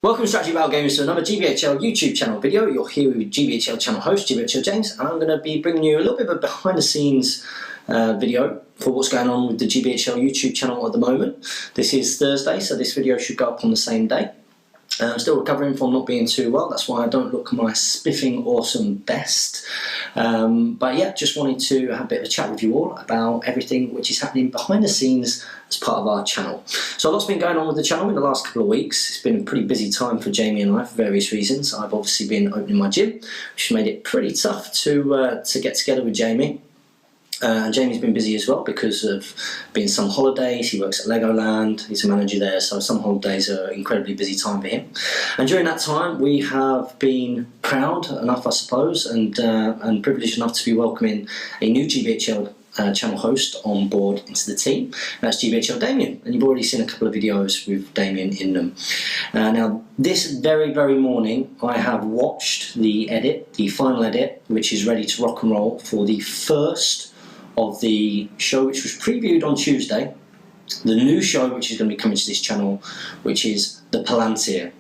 Welcome to Strategy Battle Games to another GBHL YouTube channel video. You're here with GBHL Channel host, GBHL James, and I'm going to be bringing you a little bit of a behind the scenes video for what's going on with the GBHL YouTube channel at the moment. This is Thursday, so this video should go up on the same day. I'm still recovering from not being too well, that's why I don't look my spiffing awesome best. But yeah, just wanted to have a bit of a chat with you all about everything which is happening behind the scenes as part of our channel. So a lot's been going on with the channel in the last couple of weeks. It's been a pretty busy time for Jamie and I for various reasons. I've obviously been opening my gym, which made it pretty tough to get together with Jamie. Jamie's been busy as well because of being some holidays. He works at Legoland, he's a manager there, so some holidays are an incredibly busy time for him. And during that time we have been proud enough, I suppose, and privileged enough to be welcoming a new GBHL channel host on board into the team. That's GBHL Damien, and you've already seen a couple of videos with Damien in them. Now this very morning I have watched the final edit, which is ready to rock and roll for the first of the show, which was previewed on Tuesday, the new show which is going to be coming to this channel, which is the Planetis.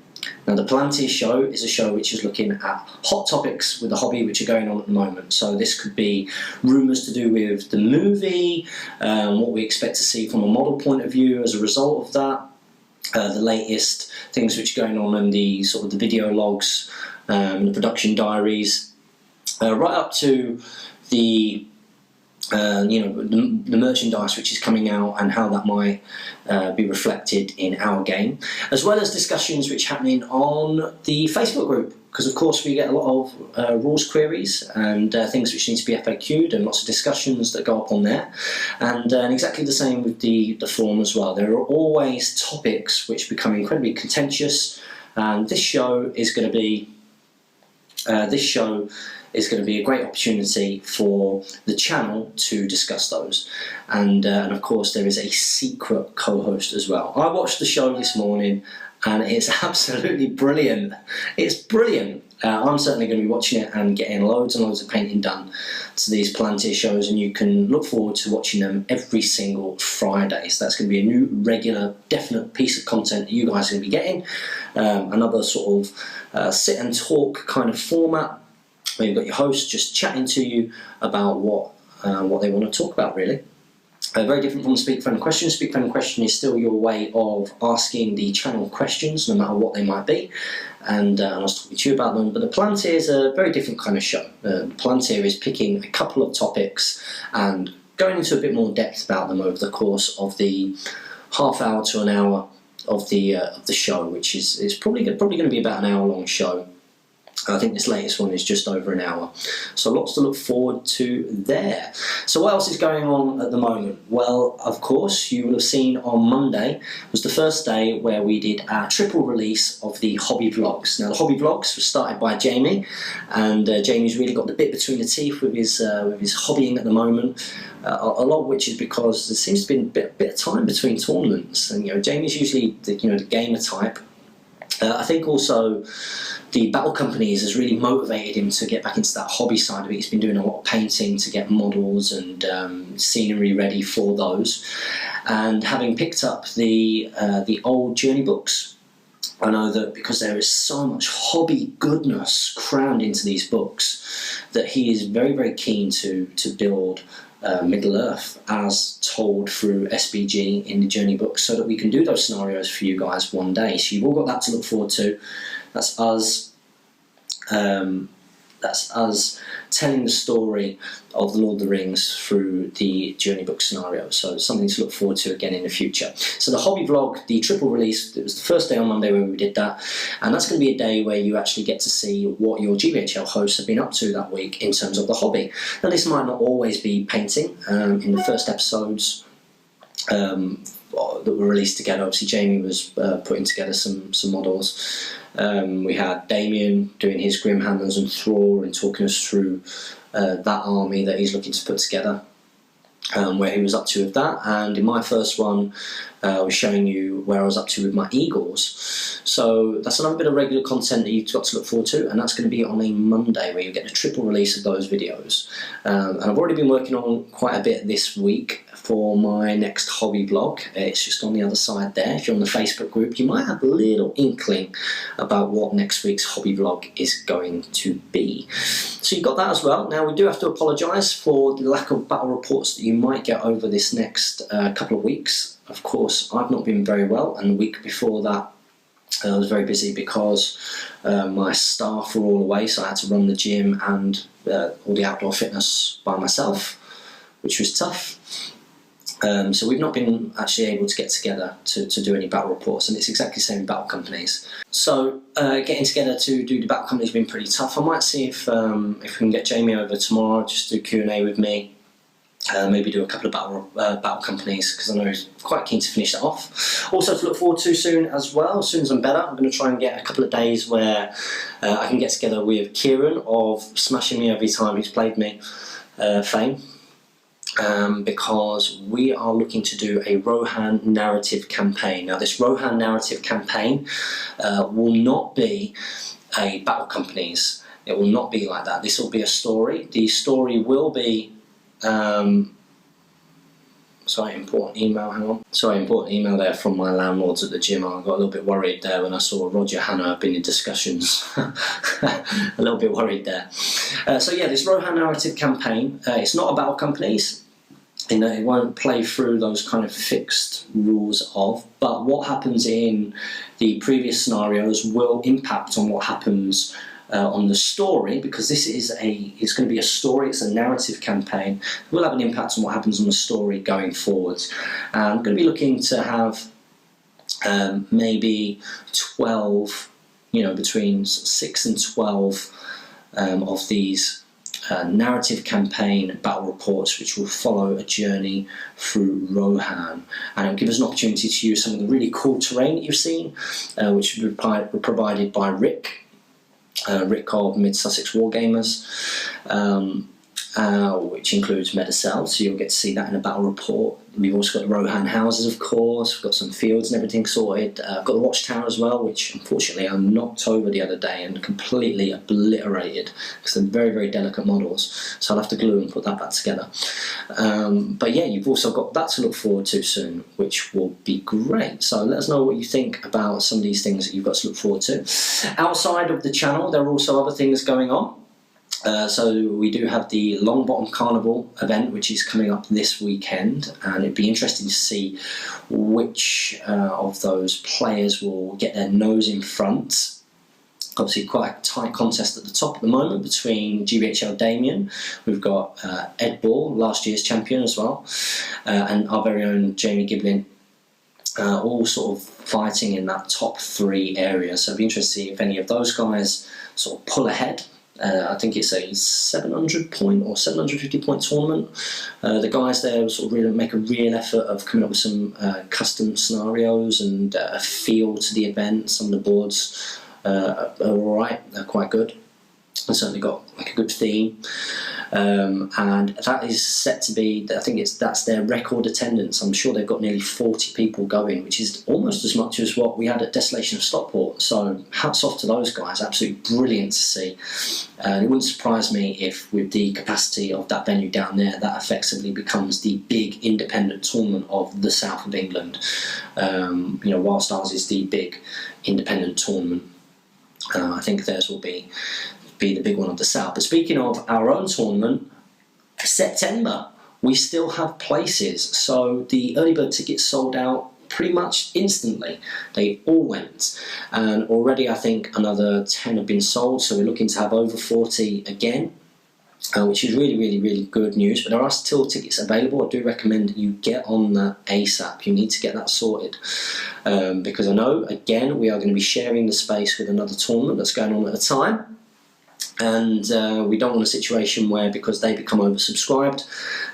Now the Planetis Show is a show which is looking at hot topics with the hobby which are going on at the moment. So this could be rumours to do with the movie, what we expect to see from a model point of view as a result of that, the latest things which are going on in the sort of the video logs, the production diaries, right up to the the merchandise which is coming out and how that might be reflected in our game, as well as discussions which are happening on the Facebook group, because of course we get a lot of rules queries and things which need to be FAQ'd, and lots of discussions that go up on there, and exactly the same with the forum as well. There are always topics which become incredibly contentious, and this show is going to be a great opportunity for the channel to discuss those. And of course there is a secret co-host as well. I watched the show this morning and it's absolutely brilliant. It's brilliant. I'm certainly going to be watching it and getting loads and loads of painting done to these Planetis shows, and you can look forward to watching them every single Friday. So that's going to be a new regular definite piece of content that you guys are going to be getting. Another sort of sit and talk kind of format, where you've got your host just chatting to you about what they want to talk about, really. Very different from the Speak Friend Question. Speak Friend Question is still your way of asking the channel questions, no matter what they might be, and I was talking to you about them. But the Planetis is a very different kind of show. The Planetis is picking a couple of topics and going into a bit more depth about them over the course of the half hour to an hour of the show, which is probably going to be about an hour long show. I think this latest one is just over an hour. So lots to look forward to there. So what else is going on at the moment? Well, of course, you will have seen on Monday was the first day where we did our triple release of the hobby vlogs. Now the hobby vlogs were started by Jamie, and Jamie's really got the bit between the teeth with his hobbying at the moment. A lot of which is because there seems to be a bit of time between tournaments, and Jamie's usually the gamer type. I think also the battle companies has really motivated him to get back into that hobby side of it. He's been doing a lot of painting to get models and scenery ready for those, and having picked up the old journey books, I know that because there is so much hobby goodness crammed into these books, that he is very keen to build Middle Earth as told through SBG in the journey book, so that we can do those scenarios for you guys one day. So you've all got that to look forward to. That's us telling the story of the Lord of the Rings through the journey book scenario. So something to look forward to again in the future. So the hobby vlog, the triple release, it was the first day on Monday where we did that, and that's going to be a day where you actually get to see what your GBHL hosts have been up to that week in terms of the hobby. Now this might not always be painting. In the first episodes that were released together, obviously Jamie was putting together some models. We had Damien doing his Grim Hammers and Thrall and talking us through that army that he's looking to put together, where he was up to with that. And in my first one, I was showing you where I was up to with my eagles. So that's another bit of regular content that you've got to look forward to, and that's going to be on a Monday where you get a triple release of those videos. And I've already been working on quite a bit this week for my next hobby blog. It's just on the other side there. If you're on the Facebook group, you might have a little inkling about what next week's hobby vlog is going to be. So you've got that as well. Now we do have to apologise for the lack of battle reports that you might get over this next couple of weeks. Of course, I've not been very well, and the week before that I was very busy because my staff were all away, so I had to run the gym and all the outdoor fitness by myself, which was tough. So we've not been actually able to get together to do any battle reports, and it's exactly the same with battle companies. So getting together to do the battle companies has been pretty tough. I might see if we can get Jamie over tomorrow just to do Q&A with me. Maybe do a couple of battle companies, because I know he's quite keen to finish that off. Also to look forward to soon as well, as soon as I'm better, I'm going to try and get a couple of days where I can get together with Kieran of Smashing Me Every Time He's Played Me fame. Because we are looking to do a Rohan narrative campaign. Now this Rohan narrative campaign will not be a battle companies. It will not be like that. This will be a story. The story will be sorry, important email, hang on. Sorry, important email there from my landlords at the gym. I got a little bit worried there when I saw Roger Hannah been in discussions. A little bit worried there. So yeah, this Rohan narrative campaign, it's not about companies. You know, it won't play through those kind of fixed rules of, but what happens in the previous scenarios will impact on what happens on the story, because this is it's going to be a story, it's a narrative campaign. It will have an impact on what happens on the story going forward. I'm going to be looking to have maybe 12, you know, between 6 and 12 of these narrative campaign battle reports, which will follow a journey through Rohan, and it'll give us an opportunity to use some of the really cool terrain that you've seen, which will be provided by Rick of Mid Sussex Wargamers, which includes Medicel, so you'll get to see that in a battle report. We've also got the Rohan houses, of course. We've got some fields and everything sorted. I've got the watchtower as well, which unfortunately I knocked over the other day and completely obliterated, because they're very, very delicate models, so I'll have to glue and put that back together. But yeah, you've also got that to look forward to soon, which will be great. So let us know what you think about some of these things that you've got to look forward to. Outside of the channel, there are also other things going on. So we do have the Longbottom Carnival event, which is coming up this weekend, and it'd be interesting to see which of those players will get their nose in front. Obviously quite a tight contest at the top at the moment between GBHL Damien, we've got Ed Ball, last year's champion as well, and our very own Jamie Giblin, all sort of fighting in that top 3 area. So it'd be interesting to see if any of those guys sort of pull ahead. I think it's a 700 point or 750 point tournament. The guys there will sort of really make a real effort of coming up with some custom scenarios and a feel to the event. Some of the boards are alright, they're quite good. They've certainly got like a good theme. And that is set to be, I think that's their record attendance. I'm sure they've got nearly 40 people going, which is almost as much as what we had at Desolation of Stockport. So hats off to those guys, absolutely brilliant to see. And it wouldn't surprise me if with the capacity of that venue down there, that effectively becomes the big independent tournament of the south of England. You know, whilst ours is the big independent tournament, I think theirs will be the big one of the south. But speaking of our own tournament, September, we still have places. So the early bird tickets sold out pretty much instantly. They all went, and already I think another 10 have been sold, so we're looking to have over 40 again, which is really, really, really good news. But there are still tickets available. I do recommend you get on that ASAP. You need to get that sorted, because I know, again, we are going to be sharing the space with another tournament that's going on at a time. And we don't want a situation where, because they become oversubscribed,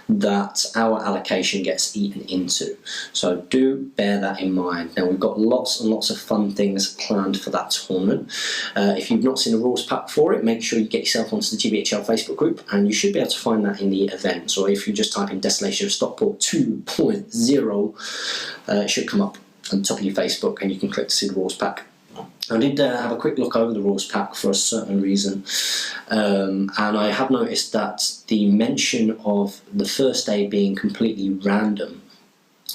that our allocation gets eaten into. So do bear that in mind. Now, we've got lots and lots of fun things planned for that tournament. If you've not seen the rules pack for it, make sure you get yourself onto the GBHL Facebook group, and you should be able to find that in the events. Or if you just type in Desolation of Stockport 2.0, it should come up on the top of your Facebook, and you can click to see the rules pack. I did have a quick look over the rules pack for a certain reason, and I have noticed that the mention of the first day being completely random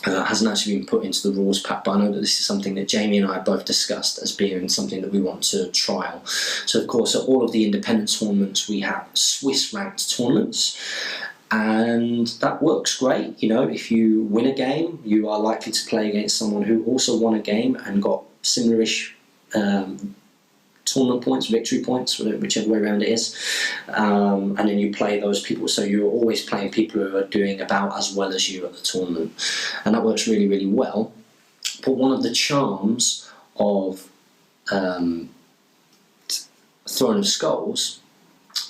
hasn't actually been put into the rules pack, but I know that this is something that Jamie and I both discussed as being something that we want to trial. So of course, at all of the independent tournaments, we have Swiss ranked tournaments, and that works great. You know, if you win a game, you are likely to play against someone who also won a game and got similar-ish tournament points, victory points, whichever way around it is, and then you play those people, so you're always playing people who are doing about as well as you at the tournament, and that works really, really well. But one of the charms of Throne of Skulls,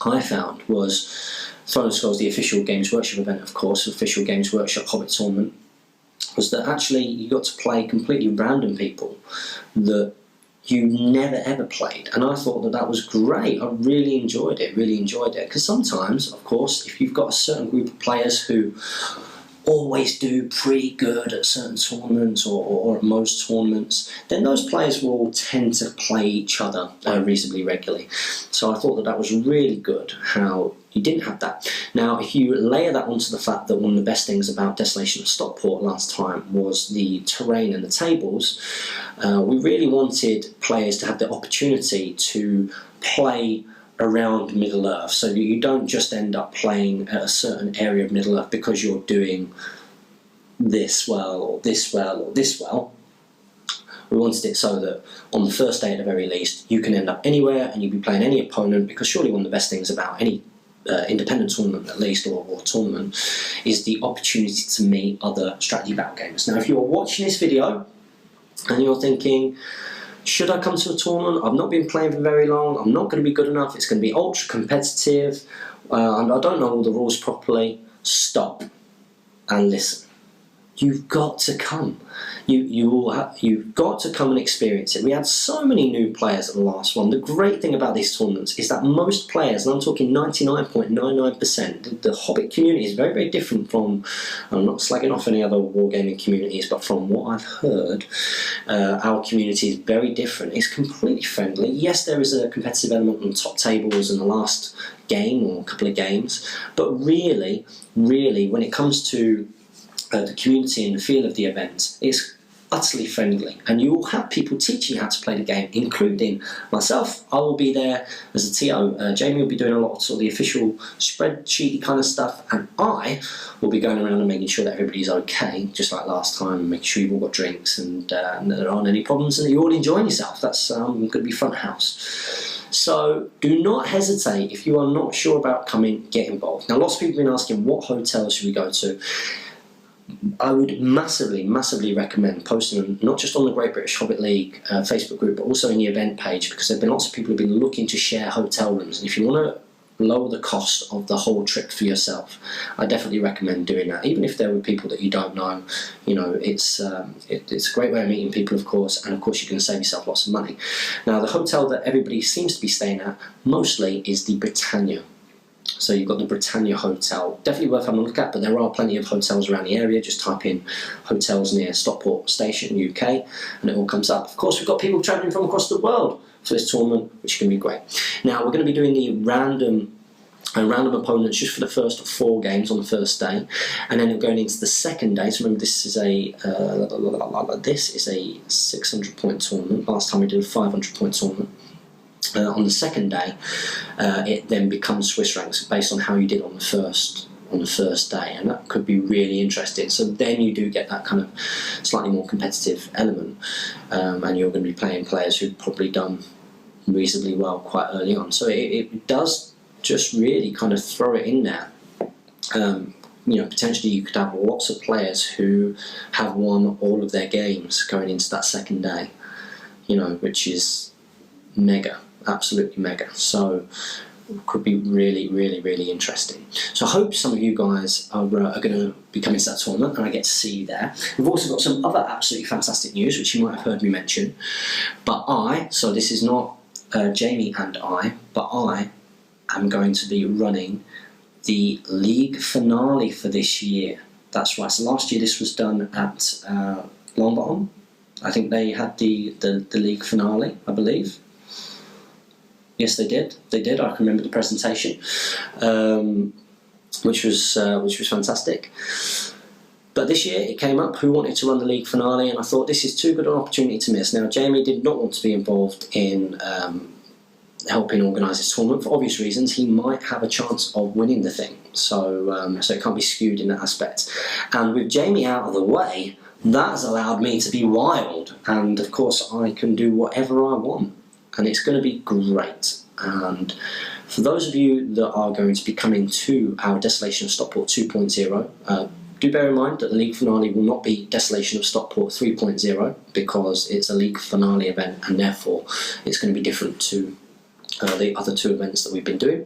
I found, was Throne of Skulls, the official Games Workshop event, of course, official Games Workshop Hobbit tournament, was that actually you got to play completely random people that you never ever played, and I thought that that was great. I really enjoyed it, because sometimes, of course, if you've got a certain group of players who always do pretty good at certain tournaments or at most tournaments, then those players will tend to play each other reasonably regularly. So I thought that that was really good how you didn't have that. Now, if you layer that onto the fact that one of the best things about Desolation of Stockport last time was the terrain and the tables, we really wanted players to have the opportunity to play around Middle-earth, so that you don't just end up playing at a certain area of Middle-earth because you're doing this well or this well or this well. We wanted it so that on the first day at the very least, you can end up anywhere and you can be playing any opponent, because surely one of the best things about any independent tournament at least, or tournament, is the opportunity to meet other strategy battle gamers. Now, if you're watching this video and you're thinking, should I come to a tournament? I've not been playing for very long, I'm not going to be good enough, it's going to be ultra competitive, and I don't know all the rules properly, stop and listen. You've got to come. You've got to come and experience it. We had so many new players at the last one. The great thing about these tournaments is that most players, and I'm talking 99.99%, the Hobbit community is very, very different from, I'm not slagging off any other wargaming communities, but from what I've heard, our community is very different. It's completely friendly. Yes, there is a competitive element on top tables in the last game or a couple of games, but really, when it comes to the community and the feel of the event, it's utterly friendly, and you will have people teaching you how to play the game, including myself. I will be there as a TO, Jamie will be doing a lot of sort of the official spreadsheety kind of stuff, and I will be going around and making sure that everybody's okay, just like last time, and making sure you've all got drinks and there aren't any problems and that you're all enjoying yourself. That's going to be front house. So do not hesitate. If you are not sure about coming, get involved. Now, lots of people have been asking, what hotels should we go to? I would massively recommend posting them, not just on the Great British Hobbit League Facebook group, but also in the event page, because there have been lots of people who have been looking to share hotel rooms, and if you want to lower the cost of the whole trip for yourself, I definitely recommend doing that. Even if there were people that you don't know, you know, it's a great way of meeting people, of course, and of course you can save yourself lots of money. Now, the hotel that everybody seems to be staying at mostly is the Britannia. So you've got the Britannia Hotel, definitely worth having a look at, but there are plenty of hotels around the area. Just type in hotels near Stockport Station, UK, and it all comes up. Of course, we've got people travelling from across the world for this tournament, which is going to be great. Now, we're going to be doing the random opponents just for the first 4 games on the first day, and then going into the second day. So remember, this is a 600-point tournament. Last time we did a 500-point tournament. On the second day, it then becomes Swiss ranks based on how you did on the first day, and that could be really interesting. So then you do get that kind of slightly more competitive element, and you're going to be playing players who've probably done reasonably well quite early on. So it does just really kind of throw it in there. You know, potentially you could have lots of players who have won all of their games going into that second day, you know, which is mega, absolutely mega. So could be really, really, really interesting. So I hope some of you guys are going to be coming to that tournament and I get to see you there. We've also got some other absolutely fantastic news which you might have heard me mention. But so this is not Jamie and I, but I am going to be running the league finale for this year. That's right. So last year this was done at Longbottom. I think they had the league finale, I believe. Yes, they did. They did. I can remember the presentation, which was fantastic. But this year it came up who wanted to run the league finale, and I thought this is too good an opportunity to miss. Now, Jamie did not want to be involved in helping organise this tournament for obvious reasons. He might have a chance of winning the thing, so it can't be skewed in that aspect. And with Jamie out of the way, that has allowed me to be wild, and of course I can do whatever I want. And it's going to be great. And for those of you that are going to be coming to our Desolation of Stockport 2.0, do bear in mind that the league finale will not be Desolation of Stockport 3.0 because it's a league finale event and therefore it's going to be different to the other two events that we've been doing.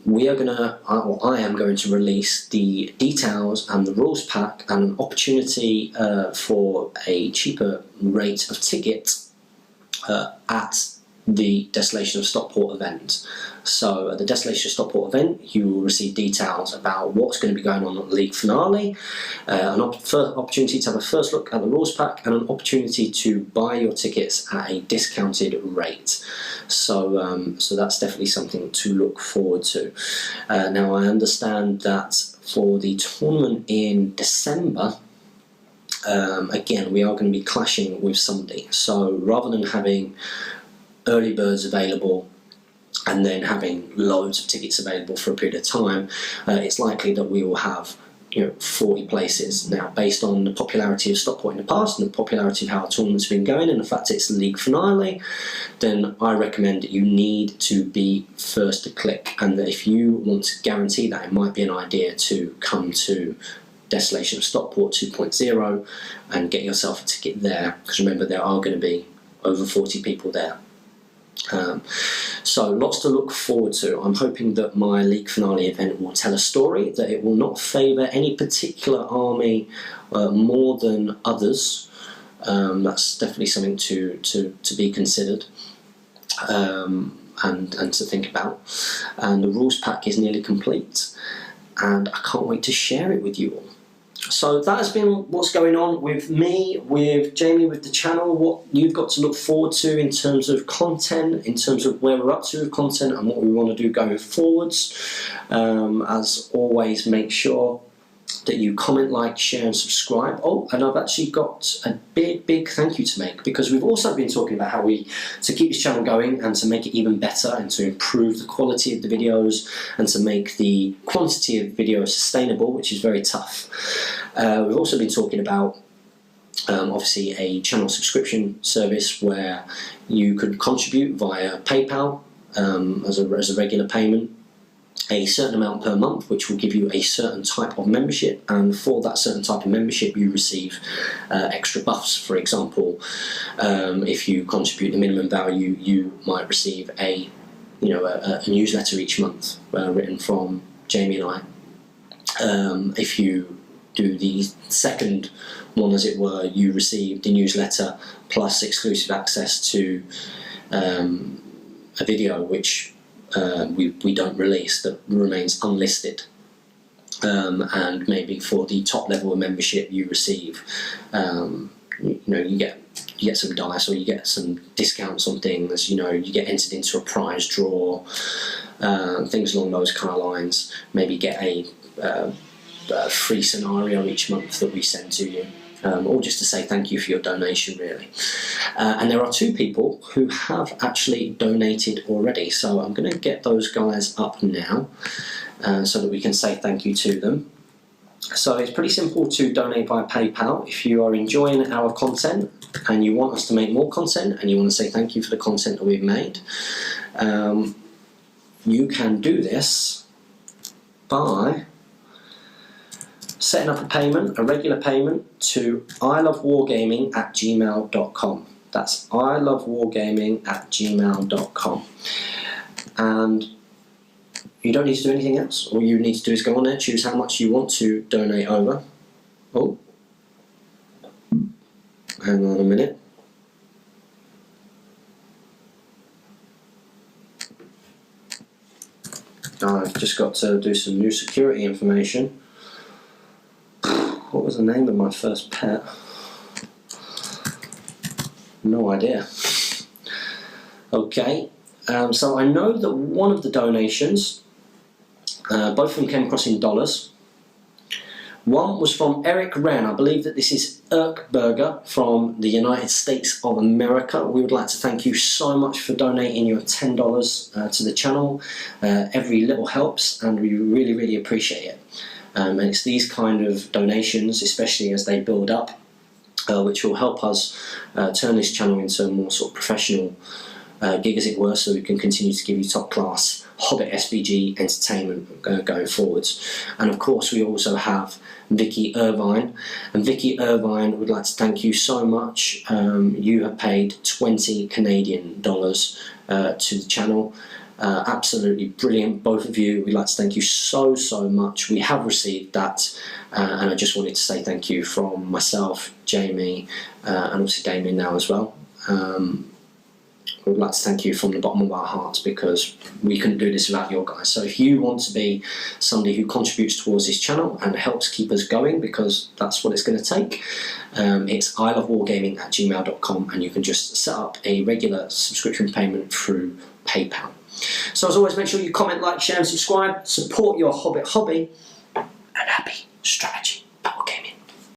I am going to release the details and the rules pack and an opportunity for a cheaper rate of ticket at the Desolation of Stockport event. So at the Desolation of Stockport event you will receive details about what's going to be going on at the league finale, an opportunity to have a first look at the rules pack and an opportunity to buy your tickets at a discounted rate. So that's definitely something to look forward to. Now I understand that for the tournament in December, again we are going to be clashing with somebody. So rather than having early birds available and then having loads of tickets available for a period of time, it's likely that we will have 40 places. Now, based on the popularity of Stockport in the past and the popularity of how our tournament's been going and the fact it's the league finale, then I recommend that you need to be first to click, and that if you want to guarantee that, it might be an idea to come to Desolation of Stockport 2.0 and get yourself a ticket there, because remember there are going to be over 40 people there. So lots to look forward to. I'm hoping that my league finale event will tell a story, that it will not favour any particular army more than others. That's definitely something to be considered and to think about. And the rules pack is nearly complete and I can't wait to share it with you all. So that has been what's going on with me, with Jamie, with the channel, what you've got to look forward to in terms of content, in terms of where we're up to with content and what we want to do going forwards. As always, make sure that you comment, like, share and subscribe. Oh, and I've actually got a big thank you to make, because we've also been talking about how to keep this channel going and to make it even better and to improve the quality of the videos and to make the quantity of videos sustainable, which is very tough. We've also been talking about obviously a channel subscription service where you could contribute via PayPal as a regular payment, a certain amount per month, which will give you a certain type of membership, and for that certain type of membership you receive extra buffs. For example, if you contribute the minimum value, you might receive a newsletter each month written from Jamie and I. If you do the second one, as it were, you receive the newsletter plus exclusive access to a video which we don't release, that remains unlisted, and maybe for the top level of membership you receive you get some dice, or you get some discounts on things, you get entered into a prize draw, things along those kind of lines. Maybe get a free scenario each month that we send to you. Or just to say thank you for your donation, really. And there are two people who have actually donated already, so I'm going to get those guys up now so that we can say thank you to them. So it's pretty simple to donate via PayPal. If you are enjoying our content and you want us to make more content and you want to say thank you for the content that we've made, you can do this by setting up a regular payment to ilovewargaming@gmail.com. That's ilovewargaming@gmail.com. And you don't need to do anything else. All you need to do is go on there, choose how much you want to donate over. Oh, hang on a minute. I've just got to do some new security information. What was the name of my first pet? No idea. Okay, so I know that one of the donations, both of them came across in dollars. One was from Eric Wren. I believe that this is Erkberger from the United States of America. We would like to thank you so much for donating your $10 to the channel. Every little helps, and we really, really appreciate it. And it's these kind of donations, especially as they build up, which will help us turn this channel into a more sort of professional gig, as it were, so we can continue to give you top class Hobbit SBG entertainment going forwards. And of course we also have Vicky Irvine, and Vicky Irvine would like to thank you so much. You have paid 20 Canadian dollars to the channel. Absolutely brilliant, both of you. We'd like to thank you so much. We have received that, and I just wanted to say thank you from myself, Jamie, and obviously Damien now as well. We'd like to thank you from the bottom of our hearts, because we couldn't do this without your guys. So if you want to be somebody who contributes towards this channel and helps keep us going, because that's what it's going to take, it's ilovewargaming@gmail.com, and you can just set up a regular subscription payment through PayPal. So as always, make sure you comment, like, share and subscribe. Support your Hobbit hobby, and happy strategy.